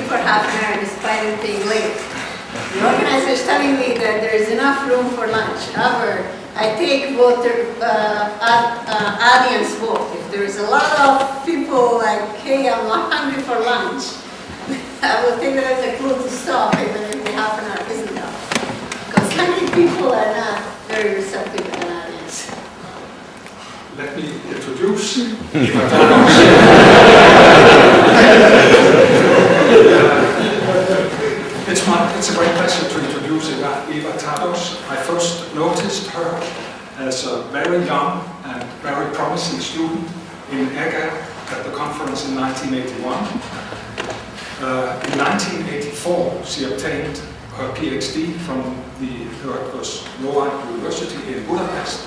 waiting for half an hour despite it being late. The organizer is telling me that there is enough room for lunch. However, I take audience vote. If there is a lot of people like, hey, I'm not hungry for lunch, I will take that as a clue to stop, even if the half an hour isn't up. Because hungry people are not very receptive to an audience. Let me introduce Éva Tardos. It's a great pleasure to introduce Éva Tardos. I first noticed her as a very young and very promising student in EGA at the conference in 1981. In 1984, she obtained her PhD from the Loa University in Budapest,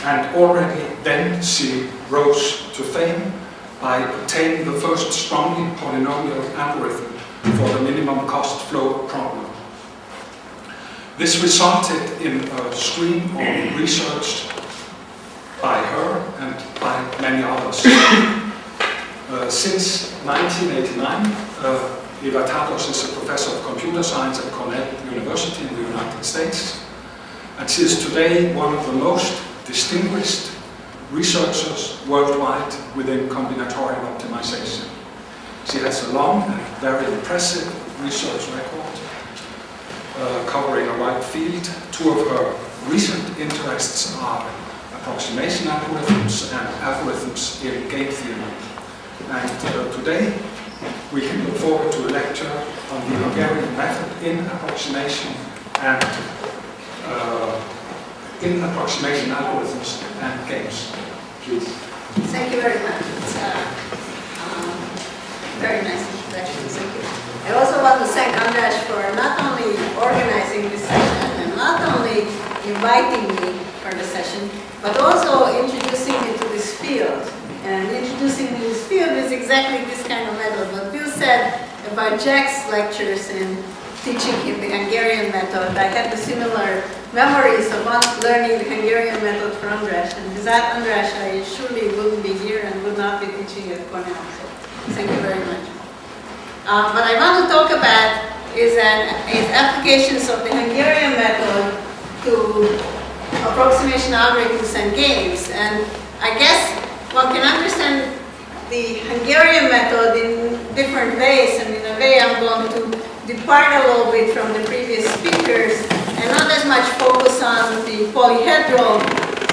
and already then she rose to fame by obtaining the first strongly polynomial algorithm for the minimum cost flow problem. This resulted in a stream of research by her and by many others. Since 1989, Éva Tardos is a professor of computer science at Cornell University in the United States, and she is today one of the most distinguished researchers worldwide within combinatorial optimization. She has a long and very impressive research record covering a wide field. Two of her recent interests are approximation algorithms and algorithms in game theory. And today we can look forward to a lecture on the Hungarian method in approximation and in approximation algorithms and games. Please. Thank you very much. It's very nice introduction. Thank you. I also want to thank András for not only organizing this session and not only inviting me for the session, but also introducing me to this field. And introducing me to this field is exactly this kind of method. What Bill said about Jack's lectures and teaching him the Hungarian method, I had the similar memories of once learning the Hungarian method from András. And without András, I surely wouldn't be here and would not be teaching at Cornell. So thank you very much. What I want to talk about is applications of the Hungarian method to approximation algorithms and games. And I guess one can understand the Hungarian method in different ways, and in a way I'm going to depart a little bit from the previous speakers and not as much focus on the polyhedral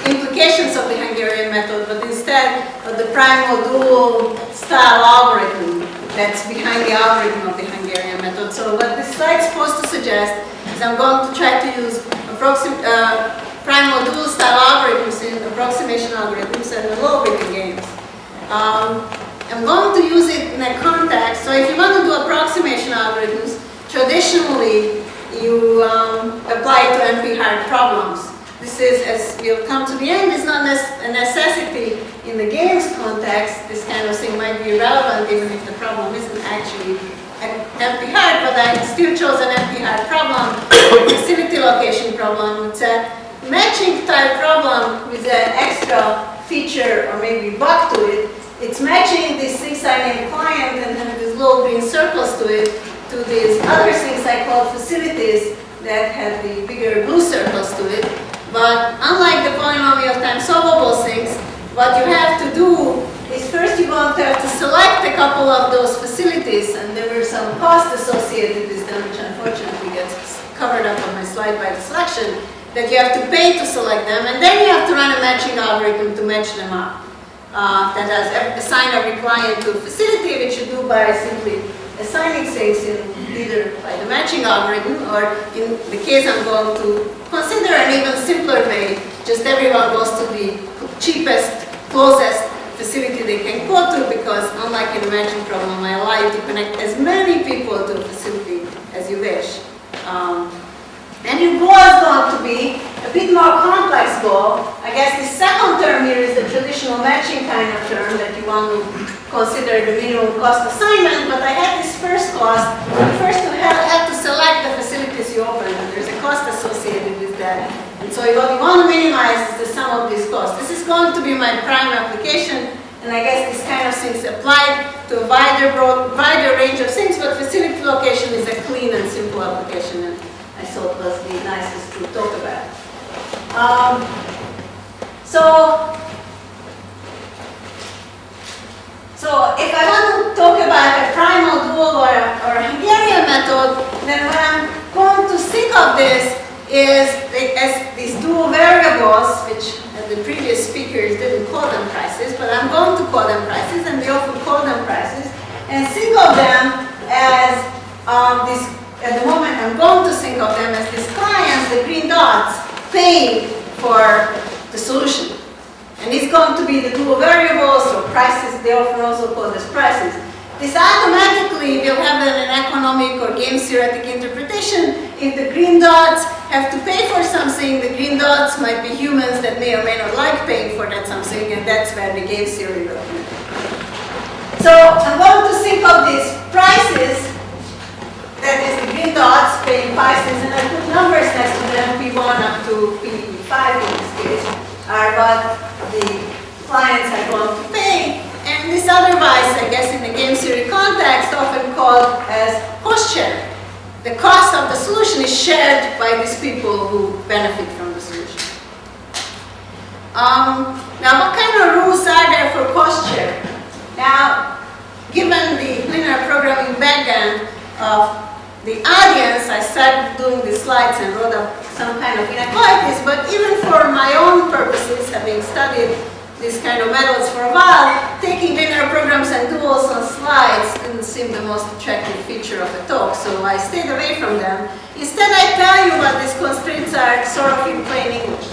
implications of the Hungarian method, but instead of the prime modulo style algorithm that's behind the algorithm of the Hungarian method. So what this slide is supposed to suggest is I'm going to try to use prime modulo style algorithms in approximation algorithms and a little bit in games. I'm going to use it in a context. So if you want to do approximation algorithms, traditionally you apply it to NP-hard problems. This is, as we'll come to the end, is not a necessity in the games context. This kind of thing might be relevant even if the problem isn't actually NP-hard, but I still chose an NP-hard problem, facility location problem. It's a matching type problem with an extra feature or maybe bug to it. It's matching this things I named client and then these little green circles to it to these other things I call facilities that have the bigger blue circles to it. But unlike the polynomial times solvable things, what you have to do is first you're going to have to select a couple of those facilities, and there were some costs associated with them, which unfortunately gets covered up on my slide by the selection, that you have to pay to select them, and then you have to run a matching algorithm to match them up. That has assign every client to a facility, which you do by simply assigning things in either by the matching algorithm, or in the case I'm going to consider an even simpler way, just everyone goes to the cheapest, closest facility they can go to, because unlike in the matching problem, I allow you to connect as many people to a facility as you wish. And your goal is going to be a bit more complex goal. I guess the second term here is the traditional matching kind of term that you want to consider the minimum cost assignment, but I had this first cost. First you have to select the facilities you open, and there's a cost associated with that. And so what you want to minimize is the sum of these costs. This is going to be my prime application, and I guess these kind of things apply to a wider range of things, but facility fifth location is a clean and simple application, and I thought was the nicest to talk about. So if I want to talk about a primal dual or a Hungarian method, then what I'm going to think of this is as these dual variables, which the previous speakers didn't call them prices, but I'm going to call them prices, and we often call them prices, and think of them as at the moment I'm going to think of them as these clients, the green dots, paying for the solution. And it's going to be the dual variables or prices, they often also call this prices. This automatically will have an economic or game theoretic interpretation. If the green dots have to pay for something, the green dots might be humans that may or may not like paying for that something, and that's where the game theory will come in. So I'm going to think of these prices, that is the green dots paying prices, and I put numbers next to them, P1 up to P5 in this case, are what the clients are going to pay. And this otherwise, I guess in the game theory context, often called as cost sharing. The cost of the solution is shared by these people who benefit from the solution. Now, what kind of rules are there for cost sharing? Now, given the linear programming background of the audience, I started doing these slides and wrote up some kind of inequalities, but even for my own purposes, having studied these kind of methods for a while, taking linear programs and duals on slides didn't seem the most attractive feature of a talk, so I stayed away from them. Instead, I tell you what these constraints are sort of in plain English.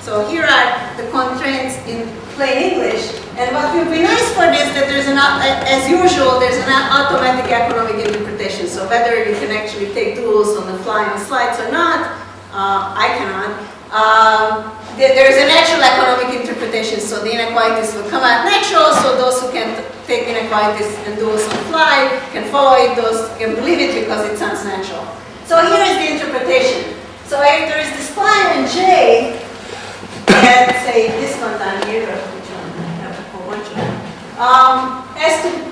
So here are the constraints in plain English, and what will be nice for this that there's as usual, there's an automatic economic interpretation, so whether you can actually take duals on the fly on slides or not, I cannot. There's an actual economic interpretation, so the inequalities will come out natural, so those who can take inequalities and duals on the fly can follow it, those can believe it because it sounds natural. So here is the interpretation. So if there is this client J, let's say this one down here, or which one? I have a whole bunch of them.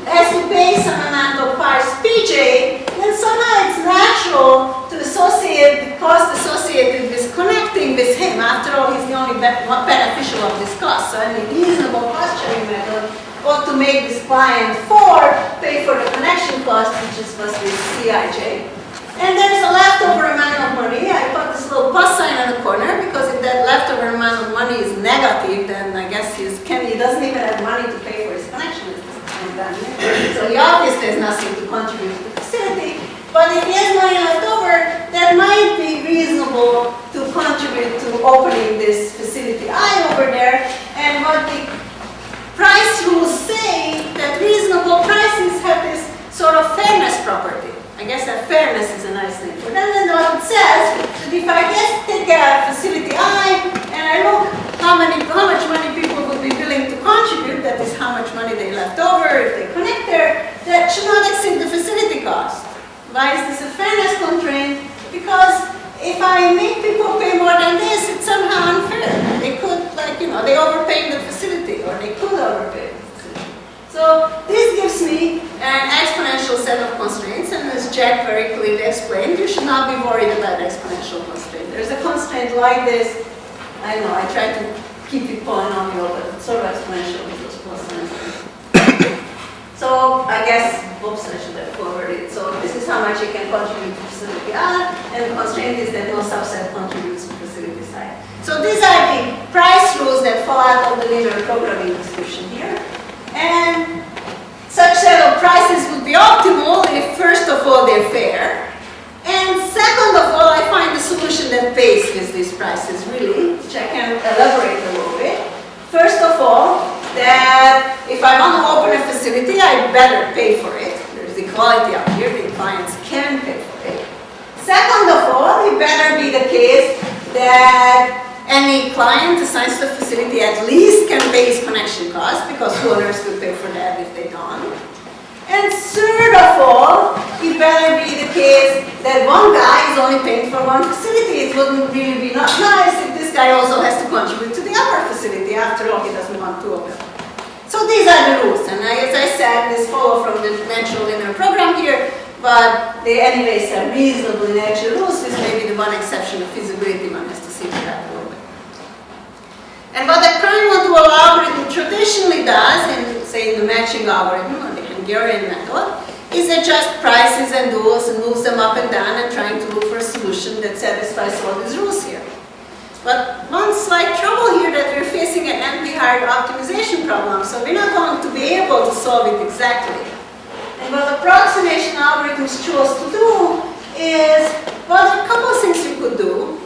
Has to pay some amount of parse Pj, then somehow it's natural to associate the cost associated with connecting with him. After all, he's the only beneficial of this cost. So any reasonable cost sharing method ought to make this client 4 pay for the connection cost, which is supposed to be Cij. And there's a leftover amount of money. I put this little plus sign on the corner because if that leftover amount of money is negative, then I guess he doesn't even have money to pay for his connection. So he obviously has nothing to contribute to the facility. But if he has money left over, that might be reasonable to contribute to opening this facility I over there. And what the price rules say that reasonable prices have this sort of fairness property. I guess that fairness is a nice thing for them. And what it says that if I just take a facility I and I look how much money people would be willing to contribute, that is how much money they left over if they connect there, that should not exceed the facility cost. Why is this a fairness constraint? Because if I make people pay more than this, it's somehow unfair. They could, they overpay the facility, or they could overpay the facility. So this gives me an exponential set of constraints, and as Jack very clearly explained, you should not be worried about exponential constraint. There's a constraint like this. I know, I try to keep it polynomial, but it's sort of exponential with those plus signs. So I guess, oops, I should have forwarded it. So this is how much you can contribute to facility R, and the constraint is that no subset contributes to facility side. So these are the price rules that fall out of the linear programming description here. And such set of prices would be optimal if, first of all, they're fair. And second of all, I find the solution that pays with these prices, really, which I can elaborate a little bit. First of all, that if I want to open a facility, I better pay for it. There's equality up here, the clients can pay for it. Second of all, it better be the case that any client assigns to the facility at least can pay his connection cost, because who on earth will pay for that if they don't? And third of all, it better be the case that one guy is only paying for one facility. It wouldn't really be not nice if this guy also has to contribute to the other facility. After all, he doesn't want two of them. So these are the rules. And as I said, this follow from the natural linear program here. but they anyways have reasonably natural rules, with maybe the one exception of feasibility. One has to see that a little bit. And what the prime dual algorithm traditionally does, say in the matching algorithm or the Hungarian method, is adjust prices and duals and moves them up and down and trying to look for a solution that satisfies all these rules here. But one slight trouble here that we're facing an NP-hard optimization problem, so we're not going to be able to solve it exactly. And what approximation algorithms chose to do is, well, there are a couple of things you could do.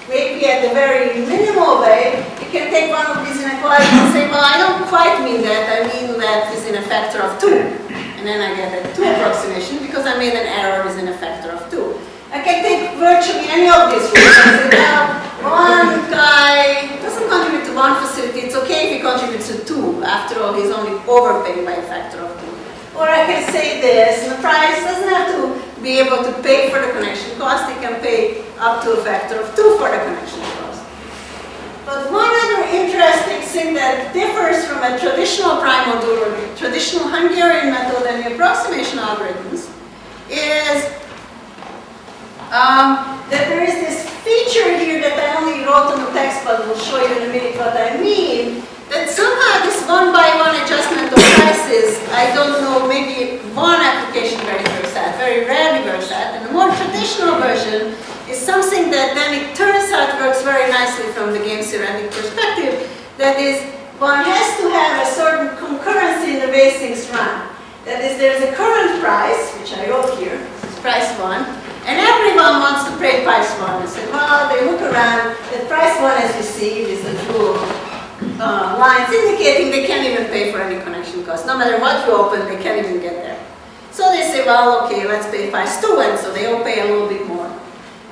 Maybe at the very minimal way, you can take one of these inequalities and say, well, I don't quite mean that, I mean that is in a factor of 2. And then I get a 2 approximation because I made an error is in a factor of 2. I can take virtually any of these rules and say, well, one guy doesn't contribute to one facility, it's okay if he contributes to 2. After all, he's only overpaying by a factor of 2. Or I can say this, and the price doesn't have to be able to pay for the connection cost, he can pay up to a factor of 2 for the connection cost. But one other interesting thing that differs from a traditional prime module or the traditional Hungarian method and the approximation algorithms is that there is this feature here that I only wrote on the text, but we'll show you in a minute what I mean, that somehow this one-by-one adjustment of prices, I don't know, maybe one application very works that, very rarely works that, and the more traditional version is something that then it turns out works very nicely from the game theoretic perspective, that is, one has to have a certain concurrency in the way things run. That is, there's a current price, which I wrote here, it's price 1, and everyone wants to pay price 1. And say, well, they look around, the price 1, as you see, is the blue lines indicating they can't even pay for any connection cost. No matter what you open, they can't even get there. So they say, well, okay, let's pay price 2, and so they all pay a little bit more.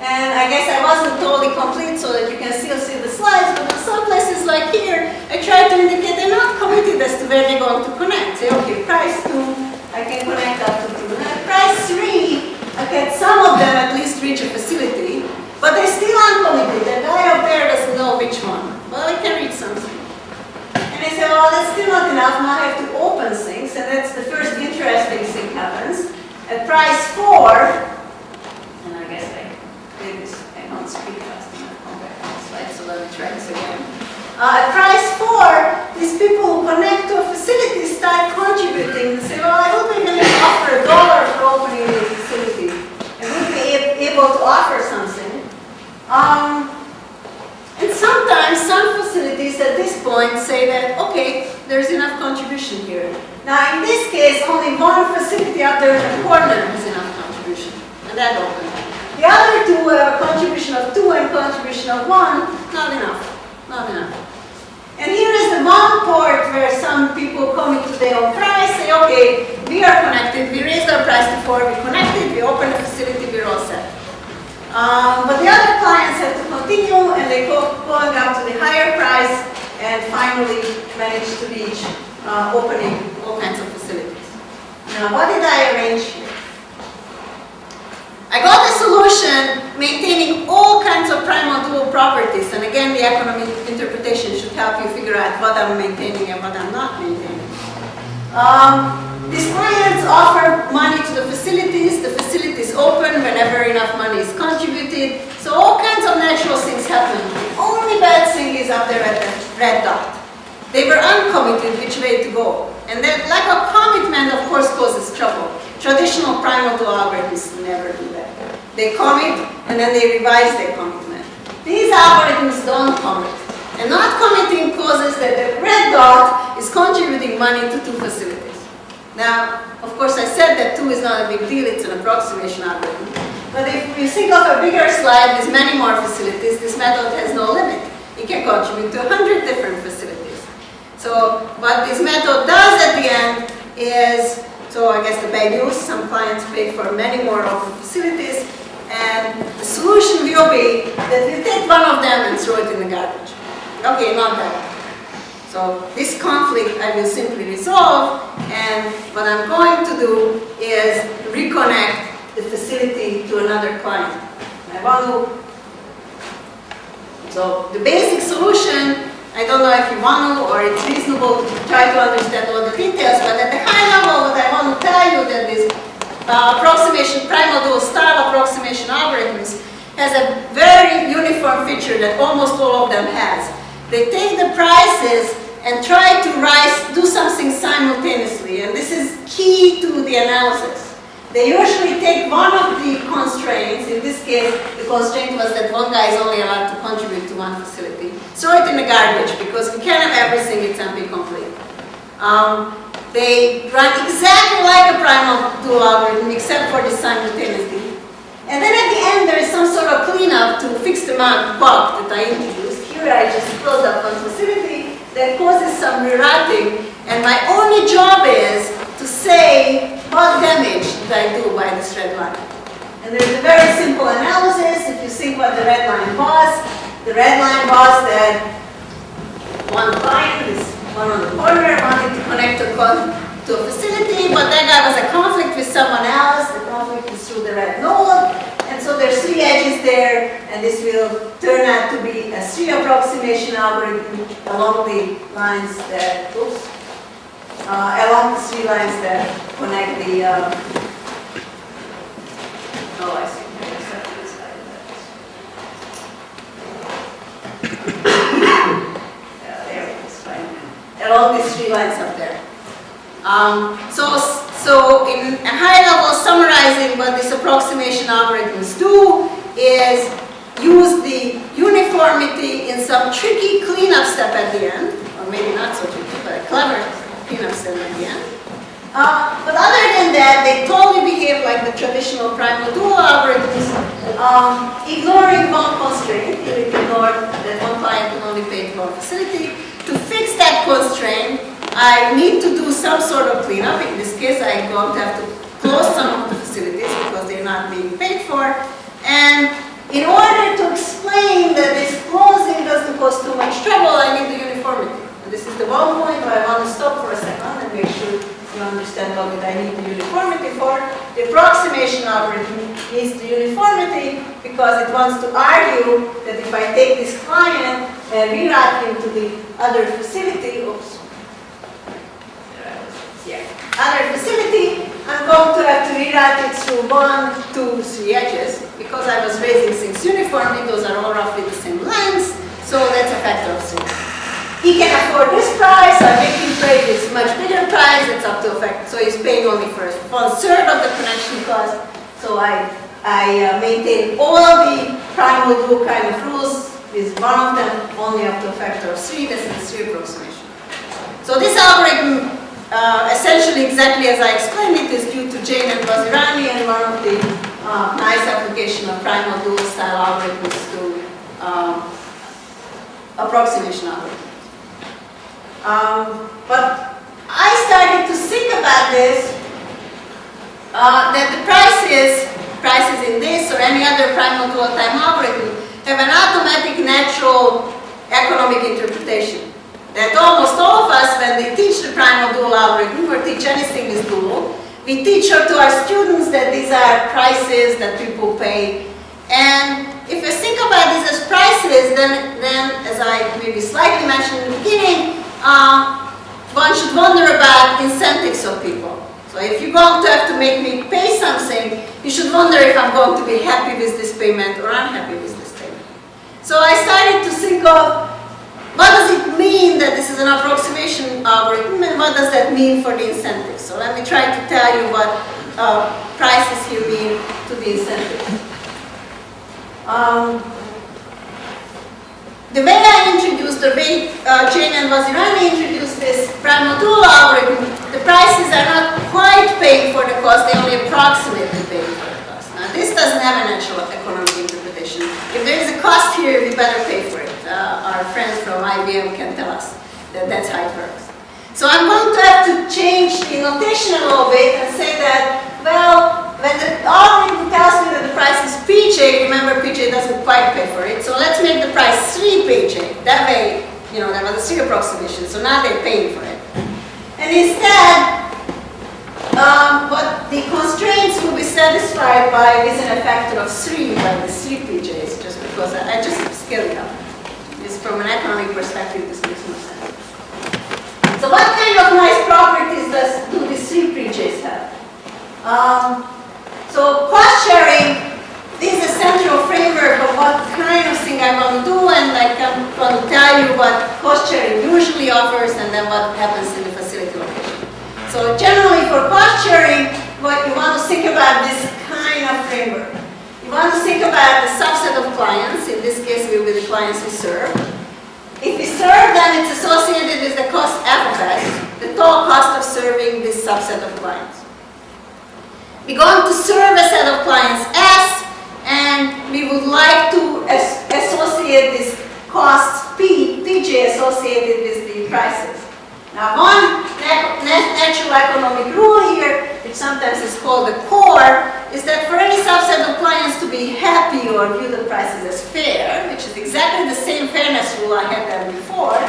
And I guess I wasn't totally complete so that you can still see the slides, but in some places like here, I try to indicate they're not committed as to where they're going to connect. Say, okay, price 2, I can connect up to 2. And at price 3, I get some of them at least reach a facility, but they're still uncommitted. The guy up there doesn't know which one. Well, I can reach something. And I say, well, that's still not enough. Now I have to open things, and that's the first interesting thing happens. At price 4, and I guess I did this, I don't speak fast enough. Come back to the slide, so let me try this again. At price 4, these people who connect to a facility start contributing and say, well, I hope I'm going to offer $1 for opening a facility. And we'll be able to offer something. And sometimes some facilities at this point say that, okay, there's enough contribution here. Now in this case, only one facility up there in the corner has enough contribution. And that opened. The other two have a contribution of 2 and contribution of 1, not enough. Not enough. And here is the one port where some people come into their own price, say, okay, we are connected, we raised our price to 4, we connected, we opened a facility, we're all set. But the other clients have to continue, and they go going up to the higher price, and finally manage to reach opening all kinds of facilities. Now, what did I arrange here? I got a solution maintaining all kinds of prime dual properties, and again, the economic interpretation should help you figure out what I'm maintaining and what I'm not maintaining. These clients offer money to the facilities open whenever enough money is contributed, so all kinds of natural things happen. The only bad thing is up there at the red dot. They were uncommitted which way to go, and that lack of commitment, of course, causes trouble. Traditional prime dual algorithms never do that. They commit, and then they revise their commitment. These algorithms don't commit. And not committing causes that the red dot is contributing money to 2 facilities. Now, of course, I said that 2 is not a big deal, it's an approximation algorithm. But if you think of a bigger slide with many more facilities, this method has no limit. It can contribute to 100 different facilities. So what this method does at the end is, so I guess the bad news, some clients pay for many more open facilities, and the solution will be that we take one of them and throw it in the garbage. Okay, not that. So this conflict I will simply resolve, and what I'm going to do is reconnect the facility to another client. I want to, so the basic solution, I don't know if you want to or it's reasonable to try to understand all the details, but at the high level what I want to tell you that is approximation, primal dual style approximation algorithms has a very uniform feature that almost all of them has. They take the prices and try to do something simultaneously, and this is key to the analysis. They usually take one of the constraints. In this case, the constraint was that one guy is only allowed to contribute to one facility. Throw it in the garbage, because we can't have everything, it's NP-complete. They run exactly like a primal dual algorithm, except for the simultaneity. And then at the end, there is some sort of cleanup to fix the bug that I introduced. Here I just closed up one facility that causes some rerouting, and my only job is to say what damage did I do by this red line. And there's a very simple analysis. If you think what the red line was that one client, this one on the corner, wanted to connect to a facility, but that guy was a conflict with someone else. The conflict is through the red node, and so there's 3 edges there, and this will turn out to be a 3 approximation algorithm along the lines that, along the 3 lines that connect the, oh, I see. Along these 3 lines up there. So in a high level summarizing what these approximation algorithms do is use the uniformity in some tricky cleanup step at the end, or maybe not so tricky, but a clever cleanup step at the end. But other than that, they totally behave like the traditional primal dual algorithms, ignoring one constraint. You ignore that one client can only pay for a facility. To fix that constraint, I need to do some sort of cleanup. In this case, I'm going to have to close some of the facilities because they're not being paid for. And in order to explain that this closing doesn't cause too much trouble, I need the uniformity. And this is the one point where I want to stop for a second and make sure you understand what I need the uniformity for. The approximation algorithm needs the uniformity because it wants to argue that if I take this client and reroute him to the other facility, other facility, I'm going to have to reroute it through 1, 2, 3 edges. Because I was raising things uniformly, those are all roughly the same lengths, so that's a factor of 3. He can afford this price, I make him pay this much bigger price, it's up to a factor. So he's paying only for 1/3 of the connection cost. So I maintain all the primal dual kind of rules with one of them only up to a factor of 3, that's the 3 approximation. So this algorithm, essentially exactly as I explained it, is due to Jain and Vazirani, and one of the nice application of primal dual style algorithms to approximation algorithms. But I started to think about this, that the prices in this or any other primal dual time algorithm have an automatic natural economic interpretation. That almost all of us, when they teach the primal dual algorithm or teach anything with dual, we teach to our students that these are prices that people pay. And if you think about these as prices, then as I maybe slightly mentioned in the beginning, one should wonder about incentives of people. So if you're going to have to make me pay something, you should wonder if I'm going to be happy with this payment or unhappy with this payment. So I started to think of what does it mean that this is an approximation algorithm, and what does that mean for the incentives? So let me try to tell you what prices here mean to the incentives. The way I introduced, the way Jain and Vazirani introduced this primal dual algorithm, the prices are not quite paying for the cost, they only approximately pay for the cost. Now this doesn't have a natural economic interpretation. If there is a cost here, we better pay for it. Our friends from IBM can tell us that that's how it works. So I'm going to have to change the notation a little bit and say that, well, when the algorithm tells me that the price is PJ, remember PJ doesn't quite pay for it, so let's make the price 3 PJ. That way, that was a 3 approximation, so now they're paying for it. And instead, but the constraints will be satisfied by within a factor of 3 by the 3 PJs, just because I just scaled it up. From an economic perspective, this makes no sense. So what kind of nice properties do these 3 PJs have? you what cost sharing usually offers and then what happens in the facility location. So generally for cost sharing, what you want to think about this kind of framework. You want to think about the subset of clients. In this case, will be the clients we serve. If we serve them, it's associated with the cost F of S, the total cost of serving this subset of clients. We're going to serve a set of clients S, and we would like to associate this cost P, Pj associated with the prices. Now one natural economic rule here, which sometimes is called the core, is that for any subset of clients to be happy or view the prices as fair, which is exactly the same fairness rule I had there before,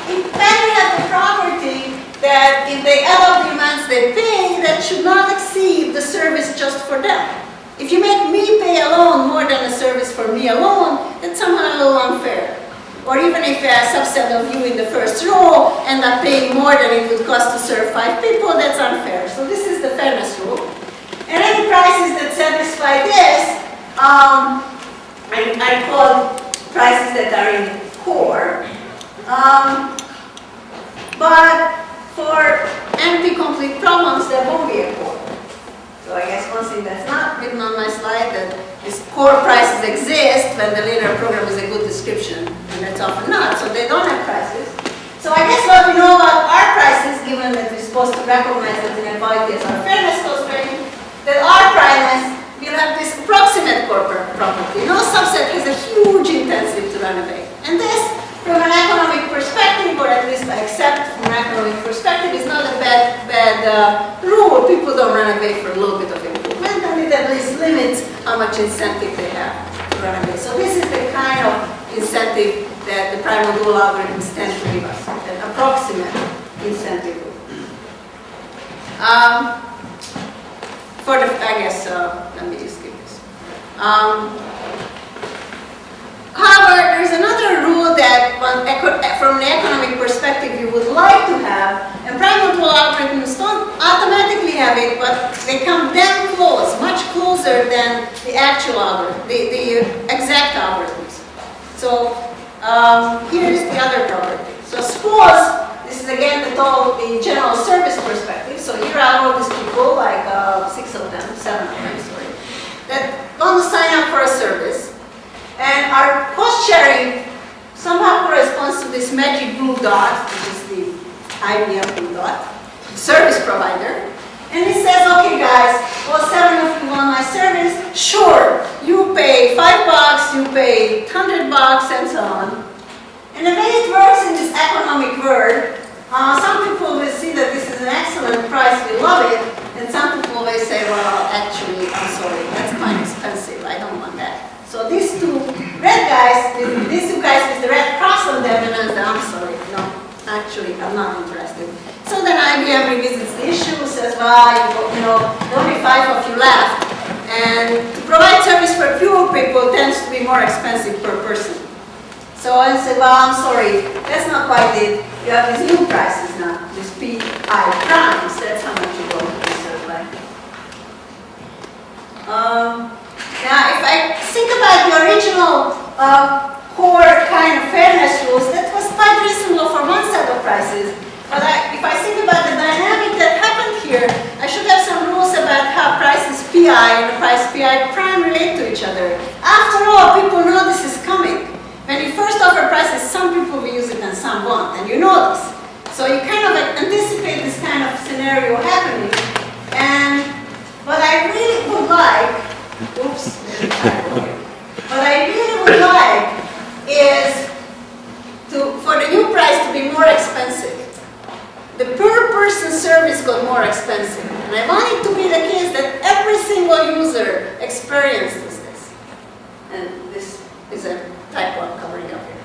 it better have the property that if they add up the amounts they pay, that should not exceed the service just for them. If you make me pay alone more than a service for me alone, that's somehow a little unfair. Or even if a subset of you in the first row end up paying more than it would cost to serve 5 people, that's unfair. So this is the fairness rule. And any prices that satisfy this, I call prices that are in the core. But for NP-complete problems, there won't be a core. So I guess one thing that's not written on my slide, that is core prices exist when the linear program is a good description, and that's often not, so they don't have prices. So I guess what we know about our prices, given that we're supposed to recognize that inequality is our fairness constraint, that our prices will have this approximate core property. No subset has a huge intensity to run away. And this, from an economic perspective, or at least I accept from an economic perspective, is not a bad rule. People don't run away for a little bit of improvement, and it at least limits how much incentive they have to run away. So this is the kind of incentive that the primal dual algorithms tend to give us, an approximate incentive rule. Let me just skip this. However, there's another rule that from the economic perspective you would like to have, and primal dual algorithms don't automatically have it, but they come damn close, much closer than the actual algorithm, the exact algorithms. So here is the other property. So suppose, this is again the general service perspective, so here are all these people, like 7 of them, sorry, that want to sign up for a service. And our cost sharing somehow corresponds to this magic blue dot, which is the IBM blue dot, service provider. And it says, okay guys, well 7 of you want my service, sure, you pay $5, you pay $100, and so on. And the way it works in this economic world, some people will see that this is an excellent price, we love it, and some people will say, well, actually, I'm sorry, that's quite expensive, I don't want that. So these two guys with the red cross on them, and I'm sorry, no, actually, I'm not interested. So then IBM revisits the issue, says, well, there are only 5 of you left, and to provide service for fewer people tends to be more expensive per person. So I said, well, I'm sorry, that's not quite it. You have these new prices now, these PI primes, that's how much you're going to be served by. Now, if I think about the original core kind of fairness rules, that was quite reasonable for one set of prices. But if I think about the dynamic that happened here, I should have some rules about how prices PI and the price PI prime relate to each other. After all, people know this is coming. When you first offer prices, some people will use it and some won't, and you know this. So you kind of anticipate this kind of scenario happening. And what I really would like, what I really would like is for the new price to be more expensive. The per person service got more expensive. And I want it to be the case that every single user experiences this. And this is a typo I'm covering up here.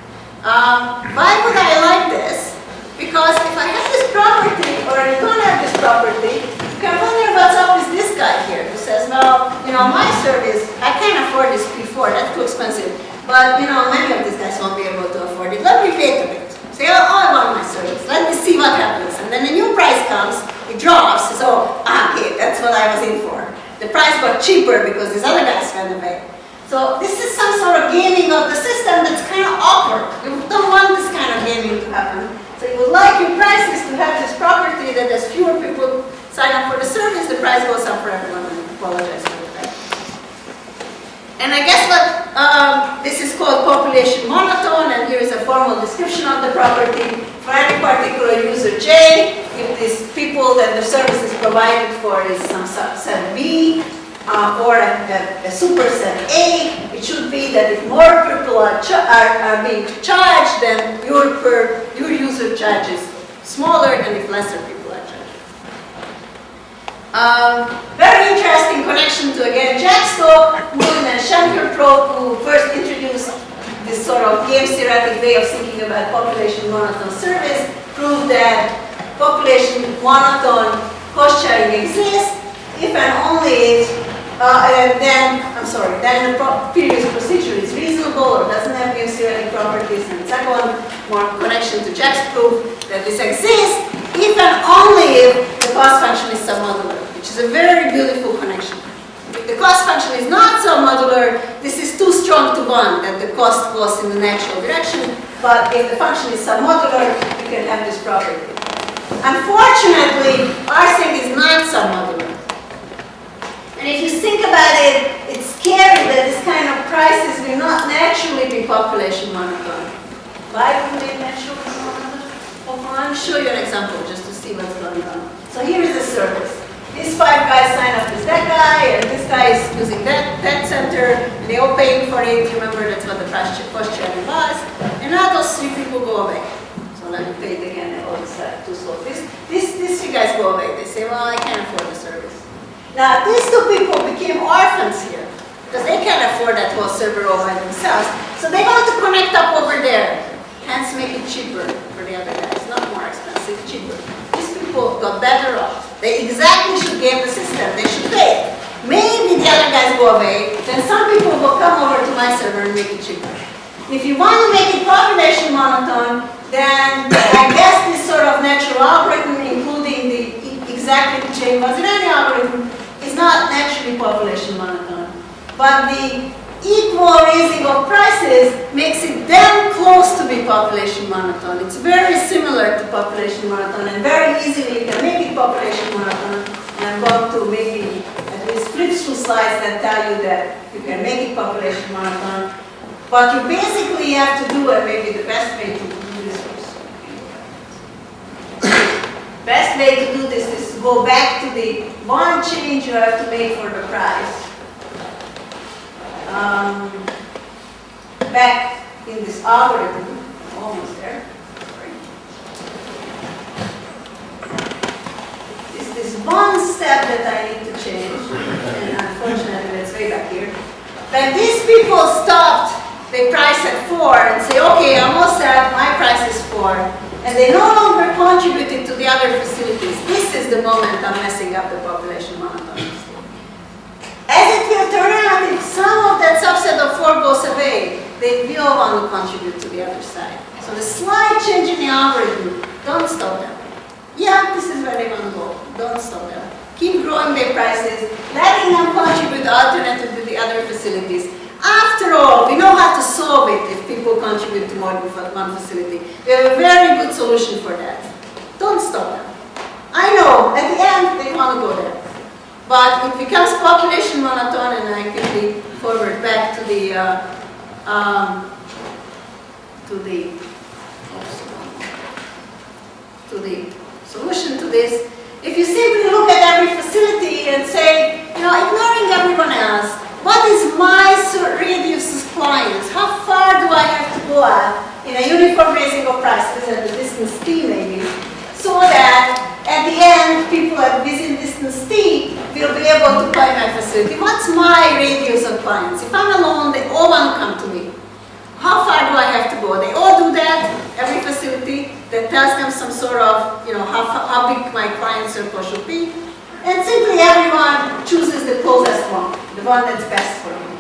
Why would I like this? Because if I have this property, or I don't have this property, you can wonder what's up with this guy here who says, well, my service, I can't afford this P4, that's too expensive. But, many of these guys won't be able to afford it. Let me wait a bit. Say, oh, I want my service. Let me see what happens. And then the new price comes, it drops. So, okay, that's what I was in for. The price got cheaper because these other guys went away. So this is some sort of gaming of the system that's kind of awkward. You don't want this kind of gaming to happen. So you would like your prices to have this property that as fewer people sign up for the service, the price goes up for everyone. And I apologize for that. And I guess what this is called population monotone, and here is a formal description of the property. For any particular user J, if these people that the service is provided for is some subset B, or a superset A, it should be that if more people are being charged, then your user charge is smaller than if lesser people are charged. Very interesting connection to, again, Jackstock, Moon, and Schenker-Probe, who first introduced this sort of game-theoretic way of thinking about population monotone service, proved that population monotone cost sharing exists if and only if then the previous procedure is reasonable or doesn't have game-theoretic properties, and second, more connection to Jack's proof that this exists if and only if the cost function is submodular, which is a very beautiful connection. If the cost function is not submodular, this is too strong to bond that the cost goes in the natural direction, but if the function is submodular, you can have this property. Unfortunately, rsync is not submodular. And if you think about it, it's scary that this kind of prices will not naturally be population monotone. Why would they naturally be monotone? Well, I'll show you an example just to see what's going on. So here is the service. These 5 guys sign up with that guy, and this guy is using that center, and they all paying for it. Remember, that's what the cost sharing was. And now those 3 people go away. So let me pay it again, and all decide to solve this. These 3 guys go away. They say, well, I can't afford the service. Now, these 2 people became orphans here, because they can't afford that whole server all by themselves. So they want to connect up over there, hence make it cheaper for the other guys, not more expensive, cheaper. These people got better off. They exactly should game the system. They should pay. Maybe the other guys go away, then some people will come over to my server and make it cheaper. If you want to make it population monotone, then I guess this sort of natural algorithm, including the exactly the chain Mazirani algorithm, is not naturally population monotone. But the equal raising of prices makes it damn close to be population monotone. It's very similar to population monotone, and very easily you can make it population monotone. And I'm going to maybe at least flip through slides that tell you that you can make it population monotone. But you basically have to do, and maybe the best way to do this best way to do this is to go back to the one change you have to make for the price. Back in this algorithm, almost there. Sorry. This one step that I need to change, and unfortunately it's way back here. When these people stopped, they price at 4 and say, okay, I'm all set, my price is 4. And they no longer contributed to the other facilities. This is the moment I'm messing up the population monotone. As it will turn out, if some of that subset of 4 goes away, they will want to contribute to the other side. So the slight change in the algorithm, don't stop them. Yeah, this is where they want to go. Don't stop them. Keep growing their prices, letting them contribute alternative to the other facilities. After all, we know how to solve it if people contribute to more than one facility. We have a very good solution for that. Don't stop them. I know, at the end, they want to go there. But it becomes population monotone, and I quickly forward back to the solution to this. If you simply look at every facility and say, ignoring everyone else, what is my radius of clients? How far do I have to go at in a uniform raising of prices at the distance t maybe, so that at the end people at within distance t will be able to buy my facility? What's my radius of clients? If I'm alone, they all want to come to me. How far do I have to go? They all do that, every facility that tells them some sort of, how big my client circle should be. And simply everyone chooses the closest one, the one that's best for them.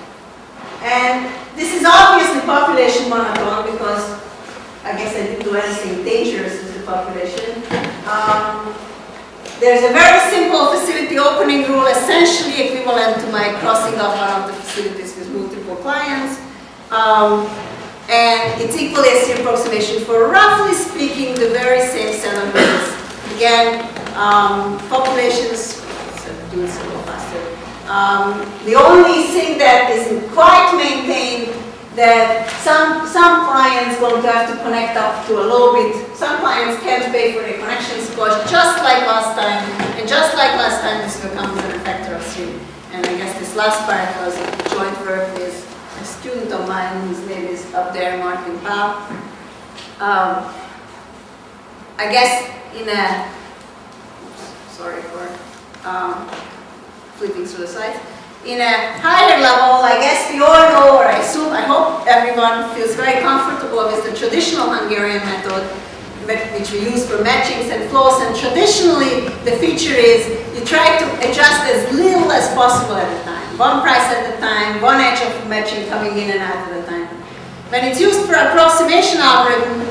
And this is obviously population monotone because I guess I didn't do anything dangerous with the population. There's a very simple facility opening rule, essentially equivalent to my crossing off one of about the facilities with multiple clients. And it's equally as the approximation for, roughly speaking, the very same set of numbers. Again, populations, do this a little faster. The only thing that isn't quite maintained, that some clients will have to connect up to a little bit. Some clients can't pay for their connections cost, just like last time. And just like last time, this becomes a factor of 3. And I guess this last part was a joint work with a student of mine whose name is up there, Martin Pau. I guess in a, sorry for flipping through the slides. In a higher level, I guess we all know, or I assume, I hope everyone feels very comfortable with the traditional Hungarian method, which we use for matchings and flows. And traditionally, the feature is you try to adjust as little as possible at a time. One price at a time, one edge of matching coming in and out at a time. When it's used for approximation algorithm,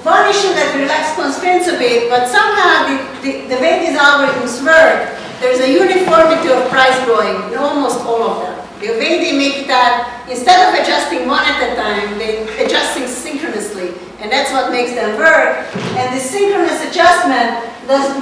one issue that relaxes constraints a bit, but somehow the way these algorithms work, there's a uniformity of price growing in almost all of them. The way they make that, instead of adjusting one at a time, they adjust things synchronously. And that's what makes them work. And the synchronous adjustment does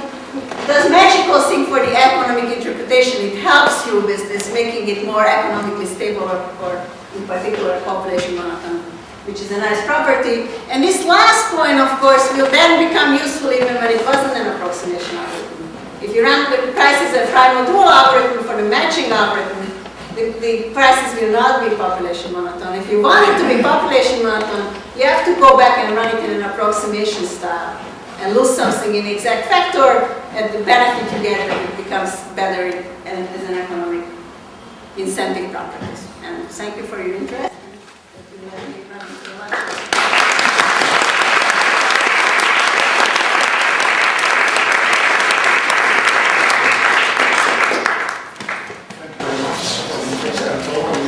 magical thing for the economic interpretation. It helps you with this, making it more economically stable, or in particular population monotone, which is a nice property. And this last point, of course, will then become useful even when it wasn't an approximation algorithm. If you run the prices as primal dual algorithm for the matching algorithm, the prices will not be population monotone. If you want it to be population monotone, you have to go back and run it in an approximation style and lose something in the exact factor, and the benefit you get, it becomes better and as an economic incentive properties. And thank you for your interest.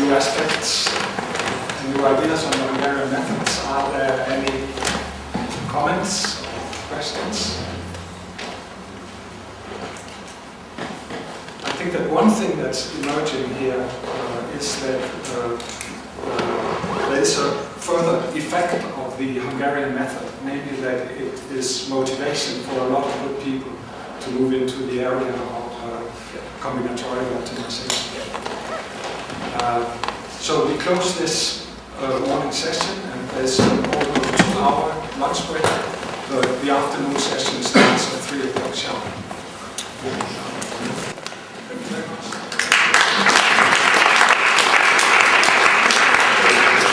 Aspects and new ideas on the Hungarian methods. Are there any comments or questions? I think that one thing that's emerging here is that there is a further effect of the Hungarian method, namely that it is motivation for a lot of good people to move into the area of combinatorial optimization. So we close this morning session, and there's an almost 2-hour lunch break. The afternoon session starts at 3 o'clock sharp.